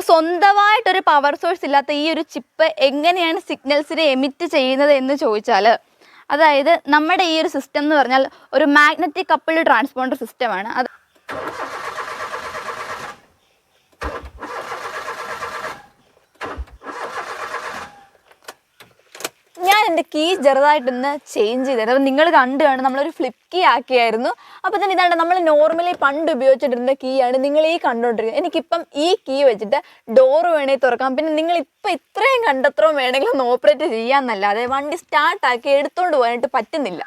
സ്വന്തമായിട്ടൊരു power source ഇല്ലാത്ത ഈ ഒരു ചിപ്പ് എങ്ങനെയാണ് സിഗ്നൽസിനെ എമിറ്റ് ചെയ്യുന്നത് എന്ന് ചോദിച്ചാൽ, അതായത് നമ്മുടെ ഈ ഒരു സിസ്റ്റം എന്ന് പറഞ്ഞാൽ ഒരു മാഗ്നറ്റിക് കപ്പിൾഡ് ട്രാൻസ്പോണ്ടർ സിസ്റ്റമാണ്. ഞാൻ എൻ്റെ കീ ചെറുതായിട്ടൊന്ന് ചേഞ്ച് ചെയ്തായിരുന്നു. അപ്പോൾ നിങ്ങൾ കണ്ടു കാണും, നമ്മളൊരു ഫ്ലിപ്പ് കീ ആക്കിയായിരുന്നു. അപ്പോൾ തന്നെ ഇതാണ്ട് നമ്മൾ നോർമലി പണ്ട് ഉപയോഗിച്ചിട്ടിരുന്ന കീ ആണ് നിങ്ങൾ ഈ കണ്ടുകൊണ്ടിരിക്കുന്നത്. എനിക്കിപ്പം ഈ കീ വെച്ചിട്ട് ഡോറ് വേണമെങ്കിൽ തുറക്കാം. പിന്നെ നിങ്ങൾ ഇപ്പം ഇത്രയും കണ്ടത്രയും വേണമെങ്കിൽ ഒന്ന് ഓപ്പറേറ്റ് ചെയ്യാമെന്നല്ലാതെ വണ്ടി സ്റ്റാർട്ടാക്കി എടുത്തുകൊണ്ട് പോകാനായിട്ട് പറ്റുന്നില്ല.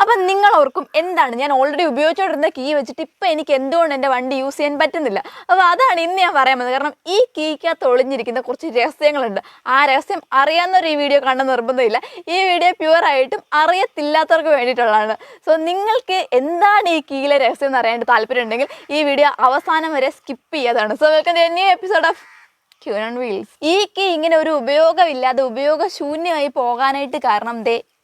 അപ്പം നിങ്ങൾ ഓർക്കും, എന്താണ് ഞാൻ ഓൾറെഡി ഉപയോഗിച്ചുകൊണ്ടിരുന്ന കീ വെച്ചിട്ട് ഇപ്പം എനിക്ക് എന്തുകൊണ്ട് എൻ്റെ വണ്ടി യൂസ് ചെയ്യാൻ പറ്റുന്നില്ല? അപ്പോൾ അതാണ് ഇന്ന് ഞാൻ പറയാൻ വന്നത്. കാരണം ഈ കീക്കകത്ത് ഒളിഞ്ഞിരിക്കുന്ന കുറച്ച് രഹസ്യങ്ങളുണ്ട്. ആ രഹസ്യം അറിയാവുന്നൊരു ഈ വീഡിയോ കണ്ട നിർബന്ധമില്ല. ഈ വീഡിയോ പ്യുവറായിട്ടും അറിയത്തില്ലാത്തവർക്ക് വേണ്ടിയിട്ടുള്ളതാണ്. സോ നിങ്ങൾക്ക് എന്താണ് ഈ കീയിലെ രഹസ്യം എന്ന് അറിയാനായിട്ട് താല്പര്യം ഉണ്ടെങ്കിൽ ഈ വീഡിയോ അവസാനം വരെ സ്കിപ്പ് ചെയ്യാതാണ്. So welcome to a new episode of Queen Wheels. ഈ കീ ഇങ്ങനെ ഒരു ഉപയോഗമില്ലാതെ ഉപയോഗശൂന്യമായി പോകാനായിട്ട് കാരണം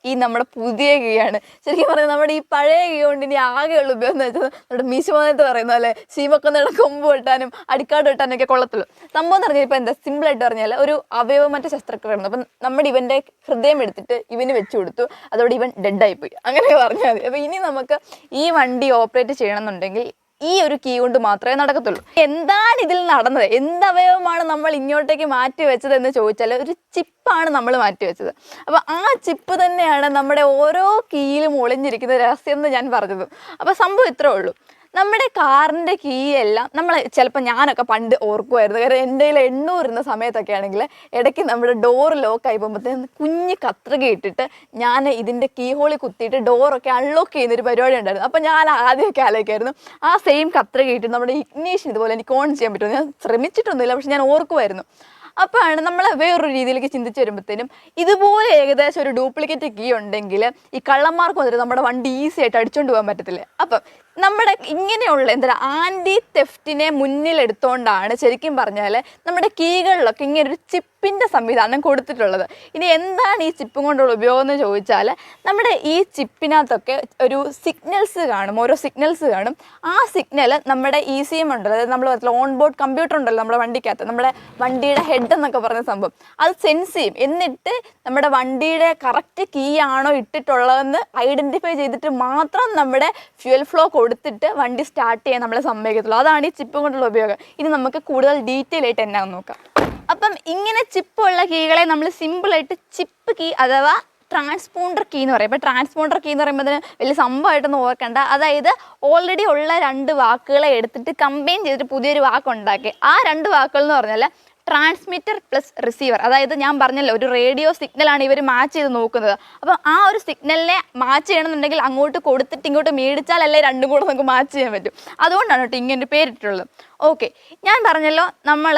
ഈ നമ്മുടെ പുതിയ കീ ആണ്. ശരിക്കും പറഞ്ഞാൽ നമ്മുടെ ഈ പഴയ കീ കൊണ്ട് ഇനി ആകെയുള്ള ഉപയോഗം എന്ന് വെച്ചാൽ നമ്മുടെ മീശുമാനത്ത് പറയുന്ന പോലെ ശീമക്കൊന്നയുടെ കൊമ്പ് വെട്ടാനും അടിക്കാട് വെട്ടാനും ഒക്കെ കൊള്ളത്തുള്ളൂ. സംഭവം എന്ന് പറഞ്ഞാൽ ഇപ്പം എന്താ സിമ്പിളായിട്ട് പറഞ്ഞാൽ ഒരു അവയവമറ്റ ശസ്ത്രക്രിയ. അപ്പം നമ്മുടെ ഇവൻ്റെ ഹൃദയം എടുത്തിട്ട് ഇവന് വെച്ചു കൊടുത്തു, അതോടെ ഇവൻ ഡെഡായിപ്പോയി, അങ്ങനെ പറഞ്ഞാൽ മതി. അപ്പോൾ ഇനി നമുക്ക് ഈ വണ്ടി ഓപ്പറേറ്റ് ചെയ്യണമെന്നുണ്ടെങ്കിൽ ഈ ഒരു കീ കൊണ്ട് മാത്രമേ നടക്കത്തുള്ളൂ. എന്താണ് ഇതിൽ നടന്നത്, എന്തവയവമാണ് നമ്മൾ ഇങ്ങോട്ടേക്ക് മാറ്റി വെച്ചത് എന്ന് ചോദിച്ചാൽ ഒരു ചിപ്പാണ് നമ്മൾ മാറ്റി വെച്ചത്. അപ്പോൾ ആ ചിപ്പ് തന്നെയാണ് നമ്മുടെ ഓരോ കീയിലും ഒളിഞ്ഞിരിക്കുന്ന രഹസ്യം എന്ന് ഞാൻ പറഞ്ഞത്. അപ്പോൾ സംഭവം ഇത്രേ ഉള്ളൂ. നമ്മുടെ കാറിൻ്റെ കീ എല്ലാം നമ്മൾ ചിലപ്പോൾ ഞാനൊക്കെ പണ്ട് ഓർക്കുമായിരുന്നു. കാരണം എൻ്റെ കയ്യിൽ 800 ഇരുന്ന സമയത്തൊക്കെ ആണെങ്കിൽ ഇടയ്ക്ക് നമ്മുടെ ഡോറ് ലോക്കായി പോകുമ്പോഴത്തേന് കുഞ്ഞ് കത്രിക ഇട്ടിട്ട് ഞാൻ ഇതിൻ്റെ കീ ഹോളിൽ കുത്തിയിട്ട് ഡോറൊക്കെ അൺലോക്ക് ചെയ്യുന്നൊരു പരിപാടി ഉണ്ടായിരുന്നു. അപ്പോൾ ഞാൻ ആദ്യമൊക്കെ ആലോചിക്കായിരുന്നു, ആ സെയിം കത്രിക ഇട്ട് നമ്മുടെ ഇഗ്നീഷൻ ഇതുപോലെ എനിക്ക് ഓൺ ചെയ്യാൻ പറ്റുമോ. ഞാൻ ശ്രമിച്ചിട്ടൊന്നുമില്ല, പക്ഷെ ഞാൻ ഓർക്കുമായിരുന്നു. അപ്പോഴാണ് നമ്മൾ വേറൊരു രീതിയിലേക്ക് ചിന്തിച്ച് വരുമ്പോഴത്തേനും ഇതുപോലെ ഏകദേശം ഒരു ഡ്യൂപ്ലിക്കേറ്റ് കീ ഉണ്ടെങ്കിൽ ഈ കള്ളന്മാർക്ക് വന്നിട്ട് നമ്മുടെ വണ്ടി ഈസി ആയിട്ട് അടിച്ചുകൊണ്ട് പോകാൻ പറ്റത്തില്ലേ. അപ്പം നമ്മുടെ ഇങ്ങനെയുള്ള എന്താ ആൻറ്റി തെഫ്റ്റിനെ മുന്നിലെടുത്തുകൊണ്ടാണ് ശരിക്കും പറഞ്ഞാൽ നമ്മുടെ കീകളിലൊക്കെ ഇങ്ങനൊരു ചിപ്പിൻ്റെ സംവിധാനം കൊടുത്തിട്ടുള്ളത്. ഇനി എന്താണ് ഈ ചിപ്പും കൊണ്ടുള്ള ഉപയോഗം എന്ന് ചോദിച്ചാൽ, നമ്മുടെ ഈ ചിപ്പിനകത്തൊക്കെ ഒരു സിഗ്നൽസ് കാണും, ഓരോ സിഗ്നൽസ് കാണും. ആ സിഗ്നൽ നമ്മുടെ ECM ഉണ്ടല്ലോ, അതായത് നമ്മൾ ഓൺ ബോർഡ് കമ്പ്യൂട്ടർ ഉണ്ടല്ലോ നമ്മുടെ വണ്ടിക്കകത്ത്, നമ്മുടെ വണ്ടിയുടെ ഹെഡ് എന്നൊക്കെ പറഞ്ഞ സംഭവം, അത് സെൻസ് ചെയ്യും. എന്നിട്ട് നമ്മുടെ വണ്ടിയുടെ കറക്റ്റ് കീ ആണോ ഇട്ടിട്ടുള്ളതെന്ന് ഐഡൻറ്റിഫൈ ചെയ്തിട്ട് മാത്രം നമ്മുടെ ഫ്യൂൽ ഫ്ലോ കൊടുത്തിട്ട് വണ്ടി സ്റ്റാർട്ട് ചെയ്യാൻ നമ്മളെ സമ്മതിക്കത്തുള്ളൂ. അതാണ് ഈ ചിപ്പ് കൊണ്ടുള്ള ഉപയോഗം. ഇനി നമുക്ക് കൂടുതൽ ഡീറ്റെയിൽ ആയിട്ട് എന്നാന്ന് നോക്കാം. അപ്പം ഇങ്ങനെ ചിപ്പുള്ള കീകളെ നമ്മൾ സിമ്പിളായിട്ട് ചിപ്പ് കീ അഥവാ ട്രാൻസ്പോണ്ടർ കീ എന്ന് പറയും. ഇപ്പോൾ ട്രാൻസ്പോണ്ടർ കീ എന്ന് പറയുമ്പോൾ അതിന് വലിയ സംഭവമായിട്ടൊന്നും ഓർക്കണ്ട. അതായത് ഓൾറെഡി ഉള്ള 2 വാക്കുകളെ എടുത്തിട്ട് കമ്പൈൻ ചെയ്തിട്ട് പുതിയൊരു വാക്കുണ്ടാക്കി. ആ 2 വാക്കുകൾ എന്ന് പറഞ്ഞാൽ ട്രാൻസ്മിറ്റർ പ്ലസ് റിസീവർ. അതായത് ഞാൻ പറഞ്ഞല്ലോ, ഒരു റേഡിയോ സിഗ്നലാണ് ഇവർ മാച്ച് ചെയ്ത് നോക്കുന്നത്. അപ്പം ആ ഒരു സിഗ്നലിനെ മാച്ച് ചെയ്യണമെന്നുണ്ടെങ്കിൽ അങ്ങോട്ട് കൊടുത്തിട്ട് ഇങ്ങോട്ട് മേടിച്ചാലല്ലേ രണ്ടും കൂടെ നമുക്ക് മാച്ച് ചെയ്യാൻ പറ്റും. അതുകൊണ്ടാണ് കേട്ടോ ഇങ്ങനെ പേരിട്ടുള്ളത്. ഓക്കെ, ഞാൻ പറഞ്ഞല്ലോ നമ്മൾ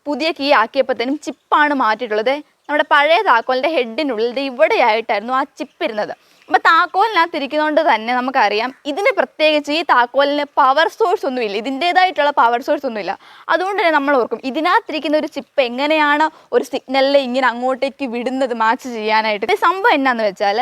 പുതിയ കീ ആക്കിയപ്പോഴത്തേനും ചിപ്പാണ് മാറ്റിയിട്ടുള്ളത്. നമ്മുടെ പഴയ താക്കോലിൻ്റെ ഹെഡിനുള്ളിൽ ഇവിടെയായിട്ടായിരുന്നു ആ ചിപ്പ് ഇരുന്നത്. അപ്പോൾ താക്കോലിനകത്തിരിക്കുന്നതുകൊണ്ട് തന്നെ നമുക്കറിയാം ഇതിന് പ്രത്യേകിച്ച് ഈ താക്കോലിന് പവർ സോഴ്സ് ഒന്നുമില്ല, ഇതിൻ്റേതായിട്ടുള്ള പവർ സോഴ്സ് ഒന്നുമില്ല. അതുകൊണ്ട് തന്നെ നമ്മൾ ഓർക്കും ഇതിനകത്തിരിക്കുന്ന ഒരു ചിപ്പ് എങ്ങനെയാണ് ഒരു സിഗ്നലിൽ ഇങ്ങനെ അങ്ങോട്ടേക്ക് വിടുന്നത് മാച്ച് ചെയ്യാനായിട്ട്. സംഭവം എന്നാന്ന് വെച്ചാൽ,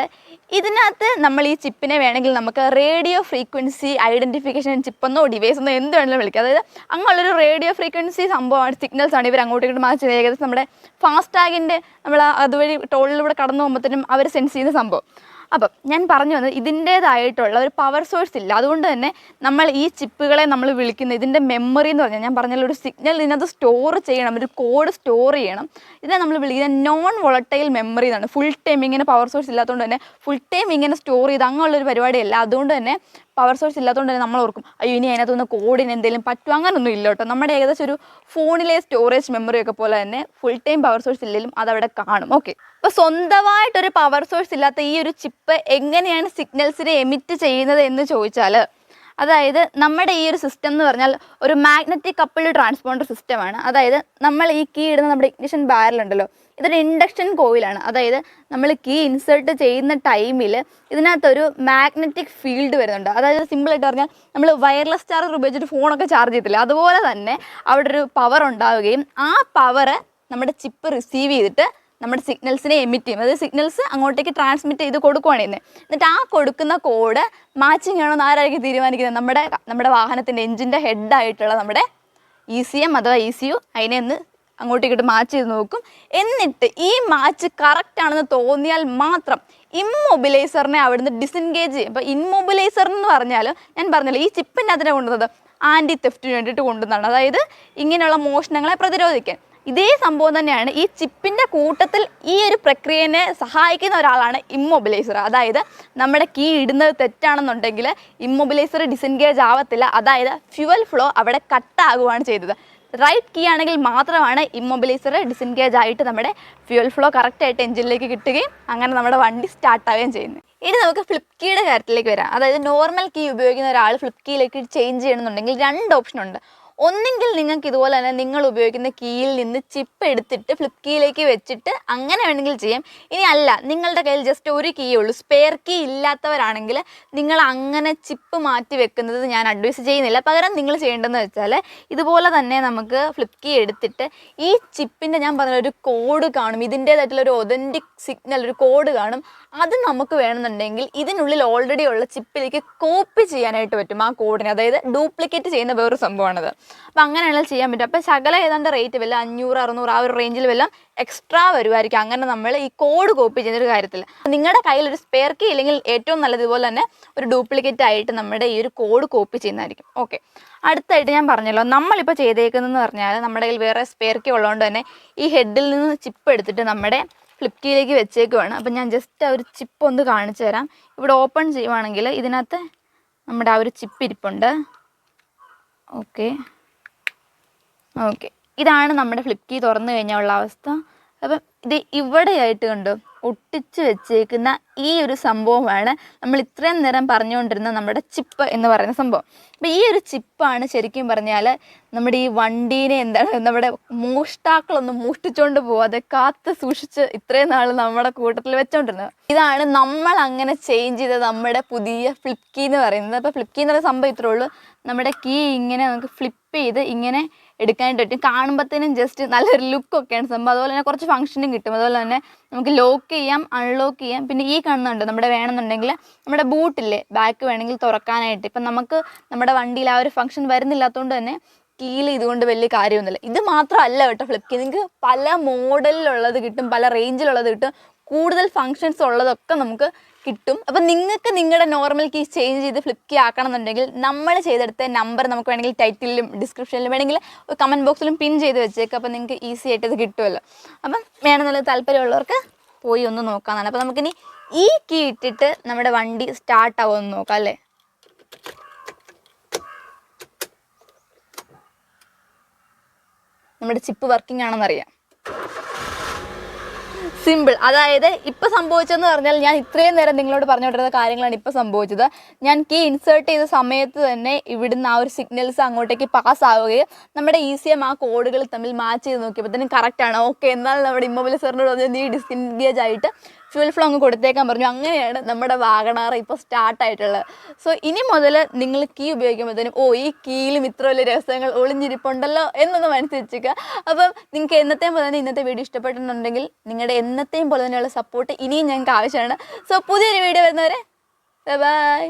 ഇതിനകത്ത് നമ്മൾ ഈ ചിപ്പിനെ വേണമെങ്കിൽ നമുക്ക് റേഡിയോ ഫ്രീക്വൻസി ഐഡൻറ്റിഫിക്കേഷൻ ചിപ്പെന്നോ ഡിവൈസ് എന്നോ എന്ത് വേണമെങ്കിലും വിളിക്കാം. അതായത് അങ്ങനെയുള്ളൊരു റേഡിയോ ഫ്രീക്വൻസി സംഭവമാണ്, സിഗ്നൽസാണ് ഇവർ അങ്ങോട്ടേക്ക് മാച്ച് ചെയ്യുന്നത്. ഏകദേശം നമ്മുടെ ഫാസ്ടാഗിൻ്റെ നമ്മൾ അതുവഴി ടോളിലൂടെ കടന്നു പോകുമ്പോഴത്തേനും അവർ സെൻസ് ചെയ്യുന്ന സംഭവം. അപ്പം ഞാൻ പറഞ്ഞു വന്നത് ഇതിൻ്റേതായിട്ടുള്ള ഒരു പവർ സോഴ്സ് ഇല്ല. അതുകൊണ്ട് തന്നെ നമ്മൾ ഈ ചിപ്പുകളെ നമ്മൾ വിളിക്കുന്ന ഇതിൻ്റെ മെമ്മറി എന്ന് പറഞ്ഞാൽ, ഞാൻ പറഞ്ഞല്ലോ ഒരു സിഗ്നൽ ഇതിനകത്ത് സ്റ്റോർ ചെയ്യണം, ഒരു കോഡ് സ്റ്റോർ ചെയ്യണം. ഇതിനെ നമ്മൾ വിളിക്കുന്നത് നോൺ വോളട്ടൈൽ മെമ്മറി എന്നാണ്. ഫുൾ ടൈം ഇങ്ങനെ പവർ സോഴ്സ് ഇല്ലാത്തതുകൊണ്ട് തന്നെ ഫുൾ ടൈം ഇങ്ങനെ സ്റ്റോർ ചെയ്ത് അങ്ങനെയുള്ളൊരു പരിപാടിയല്ല. അതുകൊണ്ട് തന്നെ പവർ സോഴ്സ് ഇല്ലാത്തതുകൊണ്ട് തന്നെ നമ്മൾ ഓർക്കും, അയ്യോ ഇനി അതിനകത്തുനിന്ന് കോഡിന് എന്തെങ്കിലും പറ്റും, അങ്ങനൊന്നും ഇല്ല കേട്ടോ. നമ്മുടെ ഏകദേശം ഒരു ഫോണിലെ സ്റ്റോറേജ് മെമ്മറി ഒക്കെ പോലെ തന്നെ ഫുൾ ടൈം പവർ സോഴ്സ് ഇല്ലെങ്കിലും അതവിടെ കാണും. ഓക്കെ, അപ്പോൾ സ്വന്തമായിട്ടൊരു പവർ സോഴ്സ് ഇല്ലാത്ത ഈ ഒരു ചിപ്പ് എങ്ങനെയാണ് സിഗ്നൽസിനെ എമിറ്റ് ചെയ്യുന്നത് എന്ന് ചോദിച്ചാൽ, അതായത് നമ്മുടെ ഈ ഒരു സിസ്റ്റം എന്ന് പറഞ്ഞാൽ ഒരു മാഗ്നറ്റിക് കപ്പിൾഡ് ട്രാൻസ്പോണ്ടർ സിസ്റ്റമാണ്. അതായത് നമ്മൾ ഈ കീ ഇടുന്ന നമ്മുടെ ഇഗ്നിഷൻ ബാരലുണ്ടല്ലോ, ഇതൊരു ഇൻഡക്ഷൻ കോയിലാണ്. അതായത് നമ്മൾ കീ ഇൻസേർട്ട് ചെയ്യുന്ന ടൈമിൽ ഇതിനകത്തൊരു മാഗ്നറ്റിക് ഫീൽഡ് വരുന്നുണ്ട്. അതായത് സിമ്പിളായിട്ട് പറഞ്ഞാൽ നമ്മൾ വയർലെസ് ചാർജർ ഉപയോഗിച്ചിട്ട് ഫോണൊക്കെ ചാർജ് ചെയ്യത്തില്ല, അതുപോലെ തന്നെ അവിടെ ഒരു പവർ ഉണ്ടാവുകയും ആ പവർ നമ്മുടെ ചിപ്പ് റിസീവ് ചെയ്തിട്ട് നമ്മുടെ സിഗ്നൽസിനെ എമിറ്റ് ചെയ്യും. അതായത് സിഗ്നൽസ് അങ്ങോട്ടേക്ക് ട്രാൻസ്മിറ്റ് ചെയ്ത് കൊടുക്കുകയാണ് ചെയ്യുന്നത്. എന്നിട്ട് ആ കൊടുക്കുന്ന കോഡ് മാച്ചിങ് ആണോ എന്ന് ആരായിരിക്കും തീരുമാനിക്കുന്നത്? നമ്മുടെ വാഹനത്തിൻ്റെ എഞ്ചിൻ്റെ ഹെഡായിട്ടുള്ള നമ്മുടെ ECM അഥവാ ECU അതിനെ ഒന്ന് അങ്ങോട്ടേക്കിട്ട് മാച്ച് ചെയ്ത് നോക്കും. എന്നിട്ട് ഈ മാച്ച് കറക്റ്റ് ആണെന്ന് തോന്നിയാൽ മാത്രം ഇമ്മൊബിലൈസറിനെ അവിടുന്ന് ഡിസെൻഗേജ് ചെയ്യും. അപ്പോൾ ഇമ്മൊബിലൈസർ എന്ന് പറഞ്ഞാൽ ഞാൻ പറഞ്ഞല്ലോ ഈ ചിപ്പിൻ്റെ അതിനെ കൊണ്ടുവന്നത് ആൻറ്റി തെഫ്റ്റിന് വേണ്ടിയിട്ട് കൊണ്ടുവന്നതാണ്. അതായത് ഇങ്ങനെയുള്ള മോഷണങ്ങളെ പ്രതിരോധിക്കാൻ. ഇതേ സംഭവം തന്നെയാണ് ഈ ചിപ്പിൻ്റെ കൂട്ടത്തിൽ ഈ ഒരു പ്രക്രിയനെ സഹായിക്കുന്ന ഒരാളാണ് ഇമ്മൊബിലൈസർ. അതായത് നമ്മുടെ കീ ഇടുന്നത് തെറ്റാണെന്നുണ്ടെങ്കിൽ ഇമ്മൊബിലൈസർ ഡിസെൻഗേജ് ആവത്തില്ല. അതായത് ഫ്യൂവൽ ഫ്ലോ അവിടെ കട്ടാകുകയാണ് ചെയ്തത്. റൈറ്റ് കീ ആണെങ്കിൽ മാത്രമാണ് ഇമ്മൊബിലൈസർ ഡിസെൻഗേജ് ആയിട്ട് നമ്മുടെ ഫ്യൂവൽ ഫ്ലോ കറക്റ്റായിട്ട് എഞ്ചിനിലേക്ക് കിട്ടുകയും അങ്ങനെ നമ്മുടെ വണ്ടി സ്റ്റാർട്ടാവുകയും ചെയ്യുന്നത്. ഇനി നമുക്ക് ഫ്ലിപ്പ് കീയുടെ കാര്യത്തിലേക്ക് വരാം. അതായത് നോർമൽ കീ ഉപയോഗിക്കുന്ന ഒരാൾ ഫ്ലിപ്പ് കീയിലേക്ക് ചേഞ്ച് ചെയ്യണമെന്നുണ്ടെങ്കിൽ 2 ഓപ്ഷൻ ഉണ്ട്. ഒന്നെങ്കിൽ നിങ്ങൾക്ക് ഇതുപോലെ തന്നെ നിങ്ങൾ ഉപയോഗിക്കുന്ന കീയിൽ നിന്ന് ചിപ്പ് എടുത്തിട്ട് ഫ്ലിപ്പ് കീയിലേക്ക് വെച്ചിട്ട് അങ്ങനെ വേണമെങ്കിൽ ചെയ്യാം. ഇനി അല്ല, നിങ്ങളുടെ കയ്യിൽ ജസ്റ്റ് ഒരു കീ ഉള്ളൂ, സ്പെയർ കീ ഇല്ലാത്തവരാണെങ്കിൽ നിങ്ങൾ അങ്ങനെ ചിപ്പ് മാറ്റി വെക്കുന്നത് ഞാൻ അഡ്വൈസ് ചെയ്യുന്നില്ല. പകരം നിങ്ങൾ ചെയ്യേണ്ടതെന്ന് വെച്ചാൽ ഇതുപോലെ തന്നെ നമുക്ക് ഫ്ലിപ്പ് കീ എടുത്തിട്ട് ഈ ചിപ്പിൻ്റെ ഞാൻ പറഞ്ഞ ഒരു കോഡ് കാണും, ഇതിൻ്റേതായിട്ടുള്ള ഒരു ഒതൻറ്റിക് സിഗ്നൽ, ഒരു കോഡ് കാണും. അത് നമുക്ക് വേണമെന്നുണ്ടെങ്കിൽ ഇതിനുള്ളിൽ ഓൾറെഡി ഉള്ള ചിപ്പിലേക്ക് കോപ്പി ചെയ്യാനായിട്ട് പറ്റും ആ കോഡിനെ. അതായത് ഡ്യൂപ്ലിക്കേറ്റ് ചെയ്യുന്ന വേറൊരു സംഭവമാണത്. അപ്പോൾ അങ്ങനെയാണെങ്കിൽ ചെയ്യാൻ പറ്റും. അപ്പോൾ ശകലം ഏതാണ്ട് റേറ്റ് വല്ല 500-600 ആ ഒരു റേഞ്ചിൽ വല്ലതും എക്സ്ട്രാ വരുമായിരിക്കും. അങ്ങനെ നമ്മൾ ഈ കോഡ് കോപ്പി ചെയ്യുന്നൊരു കാര്യത്തിൽ നിങ്ങളുടെ കയ്യിൽ ഒരു സ്പെയർ കീ ഇല്ലെങ്കിൽ ഏറ്റവും നല്ലത് ഇതുപോലെ തന്നെ ഒരു ഡ്യൂപ്ലിക്കേറ്റ് ആയിട്ട് നമ്മുടെ ഈ ഒരു കോഡ് കോപ്പി ചെയ്യുന്നതായിരിക്കും. ഓക്കെ, അടുത്തായിട്ട് ഞാൻ പറഞ്ഞല്ലോ നമ്മളിപ്പോൾ ചെയ്തേക്കുന്നതെന്ന് പറഞ്ഞാൽ നമ്മുടെ കയ്യിൽ വേറെ സ്പെയർ കീ ഉള്ളതുകൊണ്ട് തന്നെ ഈ ഹെഡിൽ നിന്ന് ചിപ്പ് എടുത്തിട്ട് നമ്മുടെ ഫ്ലിപ്പ് കീയിലേക്ക് വെച്ചേക്കുവാണ്. അപ്പം ഞാൻ ജസ്റ്റ് ആ ഒരു ചിപ്പ് ഒന്ന് കാണിച്ചു തരാം. ഇവിടെ ഓപ്പൺ ചെയ്യുവാണെങ്കിൽ ഇതിനകത്ത് നമ്മുടെ ആ ഒരു ചിപ്പ് ഇരിപ്പുണ്ട്. ഓക്കെ, ഇതാണ് നമ്മുടെ ഫ്ലിപ്പ് കീ തുറന്നു കഴിഞ്ഞാൽ ഉള്ള അവസ്ഥ. അപ്പം ഇത് ഇവിടെയായിട്ട് കണ്ടു ഒട്ടിച്ച് വെച്ചേക്കുന്ന ഈ ഒരു സംഭവമാണ് നമ്മൾ ഇത്രയും നേരം പറഞ്ഞുകൊണ്ടിരുന്ന നമ്മുടെ ചിപ്പ് എന്ന് പറയുന്ന സംഭവം. അപ്പോൾ ഈ ഒരു ചിപ്പാണ് ശരിക്കും പറഞ്ഞാൽ നമ്മുടെ ഈ വണ്ടീനെ നമ്മുടെ മോഷ്ടാക്കളൊന്നും മോഷ്ടിച്ചുകൊണ്ട് പോവാതെ കാത്ത് സൂക്ഷിച്ച് ഇത്രയും നാൾ നമ്മുടെ കൂട്ടത്തിൽ വെച്ചോണ്ടിരുന്നത്. ഇതാണ് നമ്മൾ അങ്ങനെ ചേഞ്ച് ചെയ്തത് നമ്മുടെ പുതിയ ഫ്ലിപ്പ് കീ എന്ന് പറയുന്നത്. അപ്പോൾ ഫ്ലിപ്പ് കീ എന്ന് പറയുന്ന സംഭവം ഇത്രേ ഉള്ളൂ. നമ്മുടെ കീ ഇങ്ങനെ നമുക്ക് ഫ്ലിപ്പ് ചെയ്ത് ഇങ്ങനെ എടുക്കാനായിട്ട് പറ്റും. കാണുമ്പോഴത്തേനും ജസ്റ്റ് നല്ലൊരു ലുക്കൊക്കെയാണ് സംഭവം. അതുപോലെ തന്നെ കുറച്ച് ഫംഗ്ഷനും കിട്ടും. അതുപോലെ തന്നെ നമുക്ക് ലോക്ക് ചെയ്യാം, അൺലോക്ക് ചെയ്യാം. പിന്നെ ഈ കാണുന്നുണ്ട് നമ്മുടെ വേണമെന്നുണ്ടെങ്കിൽ നമ്മുടെ ബൂട്ടില്ലേ ബാക്ക് വേണമെങ്കിൽ തുറക്കാനായിട്ട്. ഇപ്പം നമുക്ക് നമ്മുടെ വണ്ടിയിൽ ആ ഒരു ഫംഗ്ഷൻ വരുന്നില്ലാത്തതുകൊണ്ട് തന്നെ കീയിൽ ഇതുകൊണ്ട് വലിയ കാര്യമൊന്നുമില്ല. ഇത് മാത്രമല്ല കേട്ടോ ഫ്ലിപ്പ് കീ, നിങ്ങൾക്ക് പല മോഡലിലുള്ളത് കിട്ടും, പല റേഞ്ചിലുള്ളത് കിട്ടും, കൂടുതൽ ഫങ്ഷൻസ് ഉള്ളതൊക്കെ നമുക്ക് കിട്ടും. അപ്പം നിങ്ങൾക്ക് നിങ്ങളുടെ നോർമൽ കീ ചേഞ്ച് ചെയ്ത് ഫ്ലിപ്പ് കീ ആക്കണം എന്നുണ്ടെങ്കിൽ നമ്മൾ ചെയ്തെടുത്ത നമ്പർ നമുക്ക് വേണമെങ്കിൽ ടൈറ്റിലും ഡിസ്ക്രിപ്ഷനിലും വേണമെങ്കിൽ കമൻറ്റ് ബോക്സിലും പിൻ ചെയ്ത് വെച്ചേക്കാം. അപ്പം നിങ്ങൾക്ക് ഈസി ആയിട്ട് ഇത് കിട്ടുമല്ലോ. അപ്പം വേണമെന്നുള്ള താല്പര്യമുള്ളവർക്ക് പോയി ഒന്ന് നോക്കാമെന്നാണ്. അപ്പം നമുക്കിനി ഈ കീ ഇട്ടിട്ട് നമ്മുടെ വണ്ടി സ്റ്റാർട്ട് ആവുമെന്ന് നോക്കാം അല്ലേ. നമ്മുടെ ചിപ്പ് വർക്കിംഗ് ആണെന്നറിയാം. സിമ്പിൾ. അതായത് ഇപ്പോൾ സംഭവിച്ചതെന്ന് പറഞ്ഞാൽ ഞാൻ ഇത്രയും നേരം നിങ്ങളോട് പറഞ്ഞുകൊണ്ടിരുന്ന കാര്യങ്ങളാണ് ഇപ്പോൾ സംഭവിച്ചത്. ഞാൻ കീ ഇൻസേർട്ട് ചെയ്ത സമയത്ത് തന്നെ ഇവിടുന്ന് ആ ഒരു സിഗ്നൽസ് അങ്ങോട്ടേക്ക് പാസ് ആവുകയും നമ്മുടെ ഈസിയും ആ കോഡുകൾ തമ്മിൽ മാച്ച് ചെയ്ത് നോക്കിയപ്പോഴത്തേനും കറക്റ്റാണ്. ഓക്കെ, എന്നാൽ നമ്മുടെ ഇമ്മൊബിലൈസറിനോട് പറഞ്ഞാൽ നീ ഡിസ്എൻഗേജ് ആയിട്ട് ഫ്യൂൽ ഫ്ലോ അങ്ങ് കൊടുത്തേക്കാൻ പറഞ്ഞു. അങ്ങനെയാണ് നമ്മുടെ വാഗണർ ഇപ്പോൾ സ്റ്റാർട്ടായിട്ടുള്ളത്. സോ ഇനി മുതൽ നിങ്ങൾ കീ ഉപയോഗിക്കുമ്പോഴത്തേനും ഈ കീയിലും ഇത്ര വലിയ രഹസ്യങ്ങൾ ഒളിഞ്ഞിരിപ്പുണ്ടല്ലോ എന്നൊന്ന് മനസ്സിലാക്കുക. അപ്പം നിങ്ങൾക്ക് എന്നത്തെയും പോലെ തന്നെ ഇന്നത്തെ വീഡിയോ ഇഷ്ടപ്പെട്ടിട്ടുണ്ടെങ്കിൽ നിങ്ങളുടെ എന്നത്തെയും പോലെ തന്നെയുള്ള സപ്പോർട്ട് ഇനിയും ഞങ്ങൾക്ക് ആവശ്യമാണ്. സോ പുതിയൊരു വീഡിയോ വരുന്നവരെ ബൈ.